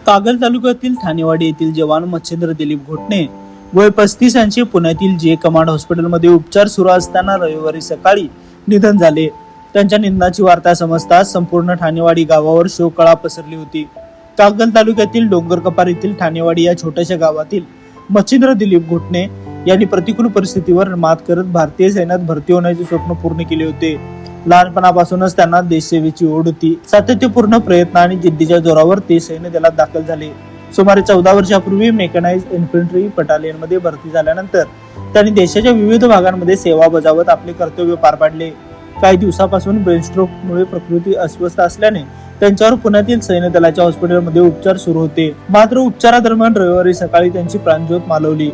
कागल तालुक्यातील ठाणेवाडी येथील जवान मच्छिंद्र दिलीप घोटणे वय 35 यांचे पुण्यातील जे कमांड हॉस्पिटलमध्ये उपचार सुरू असताना रविवारी सकाळी निधन झाले. त्यांच्या निधनाची वार्ता समजताच संपूर्ण ठाणेवाडी गावावर शोककळा पसरली होती. कागल तालुक्यातील डोंगरकपार येथील ठाणेवाडी या छोट्याशा गावातील मच्छिंद्र दिलीप घोटणे यांनी प्रतिकूल परिस्थितीवर मात करत भारतीय सैन्यात भरती होण्याचे स्वप्न पूर्ण केले होते. लहानपणापासूनच त्यांना देशसेवेची ओढ होती. सातत्यपूर्ण प्रयत्न आणि जिद्दीच्या जोरावर ते सैन्य दलात दाखल झाले. सुमारे 14 वर्षापूर्वी मेकॅनाइज्ड इन्फंट्री बटालियन मध्ये भरती झाल्यानंतर त्यांनी देशाच्या विविध भागांमध्ये सेवा बजावत आपले कर्तव्य पार पाडले. काही दिवसापासून ब्रेनस्ट्रोक मुळे प्रकृती अस्वस्थ असल्याने त्यांच्यावर पुण्यातील सैन्य दलाच्या हॉस्पिटलमध्ये उपचार सुरू होते. मात्र उपचारादरम्यान रविवारी सकाळी त्यांची प्राणज्योत मालवली.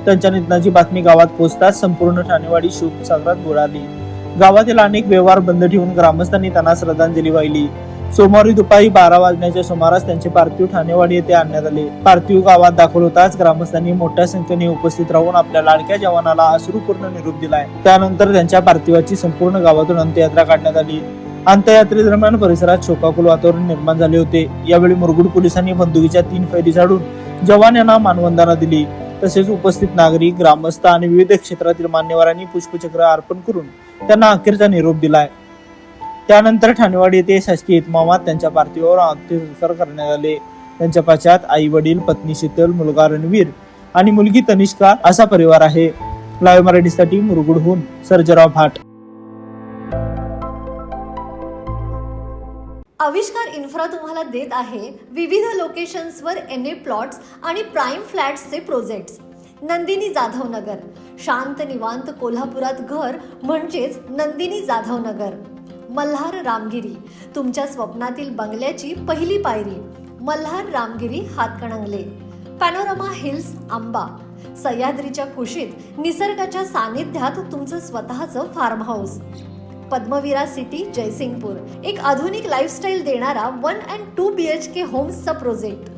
त्यांच्या निधनाची बातमी गावात पोहोचताच संपूर्ण ठाणेवाडी शोकसागरात बुडाली. गावातील अनेक व्यवहार बंद ठेवून ग्रामस्थांनी त्यांना श्रद्धांजली वाहिली. सोमवारी दुपारी 12 वाजण्याच्या सुमारास त्यांचे पार्थिव ठाणेवाडी येथे आणण्यात आले. पार्थिव गावात दाखल होताच ग्रामस्थांनी मोठ्या संख्येने उपस्थित राहून आपल्या लाडक्या जवानाला अश्रुपूर्ण निरोप दिलाय. त्यानंतर त्यांच्या पार्थिवाची संपूर्ण गावातून अंत्ययात्रा काढण्यात आली. अंत्ययात्रेदरम्यान परिसरात शोकाकुल वातावरण निर्माण झाले होते. यावेळी मुरगुड पोलिसांनी बंदुकीच्या 3 फैरी झाडून जवान यांना मानवंदना दिली. तसेच उपस्थित नागरिक, ग्रामस्थ आणि विविध क्षेत्रातील मान्यवरांनी पुष्पचक्र अर्पण करून त्यांना अखेरचा निरोप दिलाय. त्यानंतर ठाणेवाडी येथे शासकीय इतमामात त्यांच्या पार्थिवावर अंत्यसंस्कार करण्यात आले. त्यांच्या पश्चात आई वडील, पत्नी शीतल, मुलगा रणवीर आणि मुलगी तनिष्का असा परिवार आहे. लाईव्ह मराठीसाठी मुरगुडहून सर्जराव भाट. आविष्कार इन्फ्रा तुम्हाला देत आहे विविध लोकेशन्सवर NA प्लॉट्स आणि प्राईम फ्लॅट्सचे प्रोजेक्ट्स. नंदिनी जाधव नगर, शांत निवांत कोल्हापुरात घर म्हणजेच नंदिनी जाधव नगर. मल्हार रामगिरी, तुमच्या स्वप्नातील बंगल्याची पहिली पायरी. मल्हार रामगिरी हातकणंगले. पॅनोरामा हिल्स आंबा, सह्याद्रीच्या कुशीत निसर्गाच्या सानिध्यात तुमचं स्वतःचं farm house. Padmavira city Jaysingpur, एक आधुनिक लाईफस्टाईल देणारा 1 and 2 BHK होम्सचा प्रोजेक्ट.